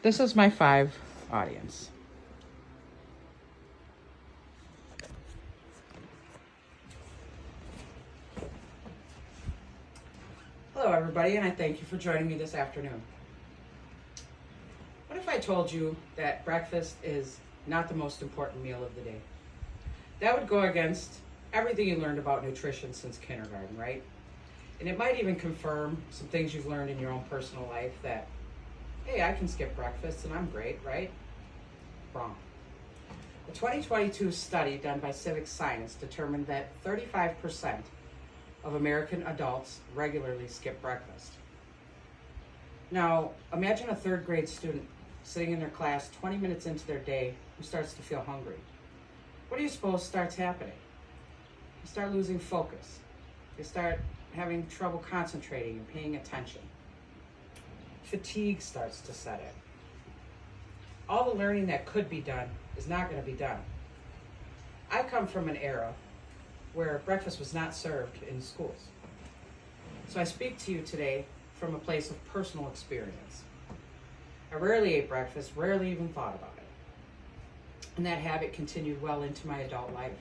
This is my 5 audience. Hello everybody, and I thank you for joining me this afternoon. What if I told you that breakfast is not the most important meal of the day? That would go against everything you learned about nutrition since kindergarten, right? And it might even confirm some things you've learned in your own personal life that, hey, I can skip breakfast and I'm great, right? Wrong. A 2022 study done by Civic Science determined that 35% of American adults regularly skip breakfast. Now, imagine a 3rd grade student sitting in their class 20 minutes into their day who starts to feel hungry. What do you suppose starts happening? You start losing focus. You start having trouble concentrating and paying attention. Fatigue starts to set in. All the learning that could be done is not going to be done. I come from an era where breakfast was not served in schools. So I speak to you today from a place of personal experience. I rarely ate breakfast, rarely even thought about it. And that habit continued well into my adult life.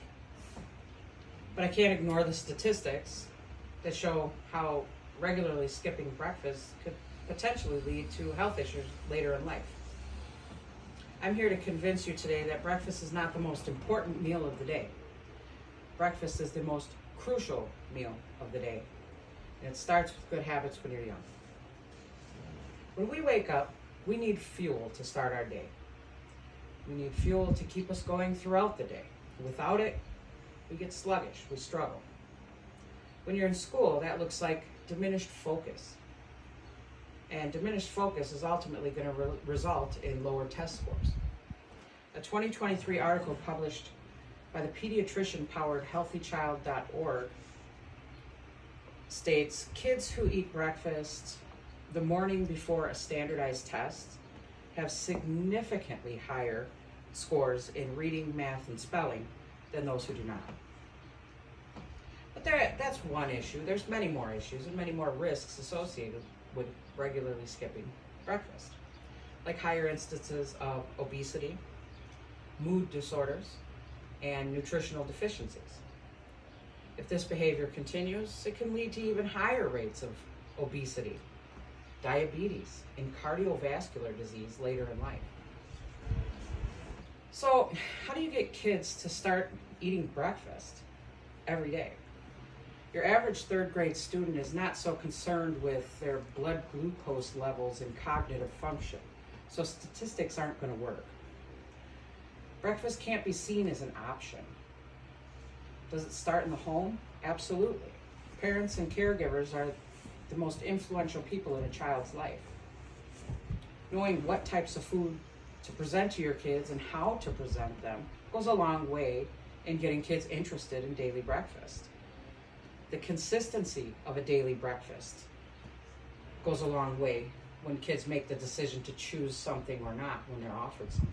But I can't ignore the statistics that show how regularly skipping breakfast could potentially lead to health issues later in life. I'm here to convince you today that breakfast is not the most important meal of the day. Breakfast is the most crucial meal of the day, and it starts with good habits when you're young. When we wake up, we need fuel to start our day. We need fuel to keep us going throughout the day. Without it, we get sluggish, we struggle. When you're in school, that looks like diminished focus. And diminished focus is ultimately going to result in lower test scores. A 2023 article published by the pediatrician-powered healthychild.org states kids who eat breakfast the morning before a standardized test have significantly higher scores in reading, math, and spelling than those who do not. But that's one issue. There's many more issues and many more risks associated with regularly skipping breakfast, like higher instances of obesity, mood disorders, and nutritional deficiencies. If this behavior continues, it can lead to even higher rates of obesity, diabetes, and cardiovascular disease later in life. So, how do you get kids to start eating breakfast every day? Your average 3rd grade student is not so concerned with their blood glucose levels and cognitive function, so statistics aren't going to work. Breakfast can't be seen as an option. Does it start in the home? Absolutely. Parents and caregivers are the most influential people in a child's life. Knowing what types of food to present to your kids and how to present them goes a long way in getting kids interested in daily breakfast. The consistency of a daily breakfast goes a long way when kids make the decision to choose something or not when they're offered something.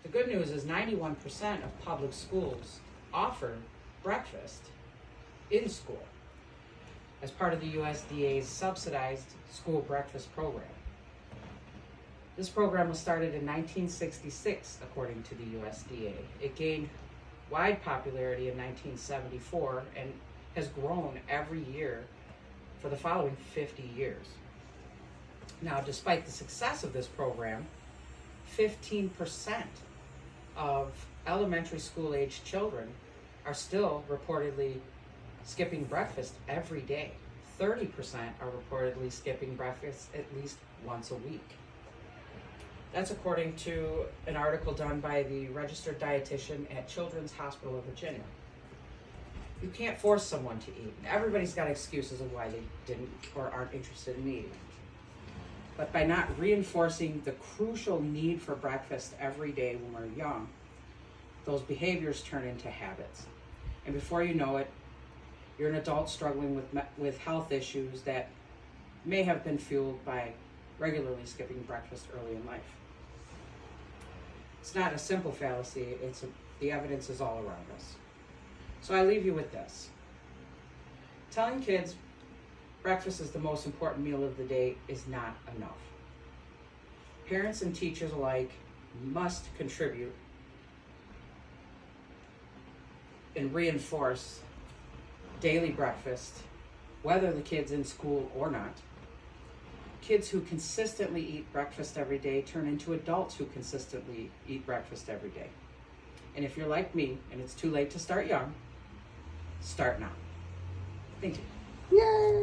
The good news is 91% of public schools offer breakfast in school as part of the USDA's subsidized school breakfast program. This program was started in 1966, according to the USDA. It gained wide popularity in 1974 and has grown every year for the following 50 years. Now, despite the success of this program, 15% of elementary school age children are still reportedly skipping breakfast every day. 30% are reportedly skipping breakfast at least once a week. That's according to an article done by the registered dietitian at Children's Hospital of Virginia. You can't force someone to eat. Everybody's got excuses of why they didn't or aren't interested in eating. But by not reinforcing the crucial need for breakfast every day when we're young, those behaviors turn into habits. And before you know it, you're an adult struggling with health issues that may have been fueled by regularly skipping breakfast early in life. It's not a simple fallacy, the evidence is all around us. So I leave you with this. Telling kids breakfast is the most important meal of the day is not enough. Parents and teachers alike must contribute and reinforce daily breakfast, whether the kid's in school or not. Kids who consistently eat breakfast every day turn into adults who consistently eat breakfast every day. And if you're like me and it's too late to start young, start now. Thank you. Yay!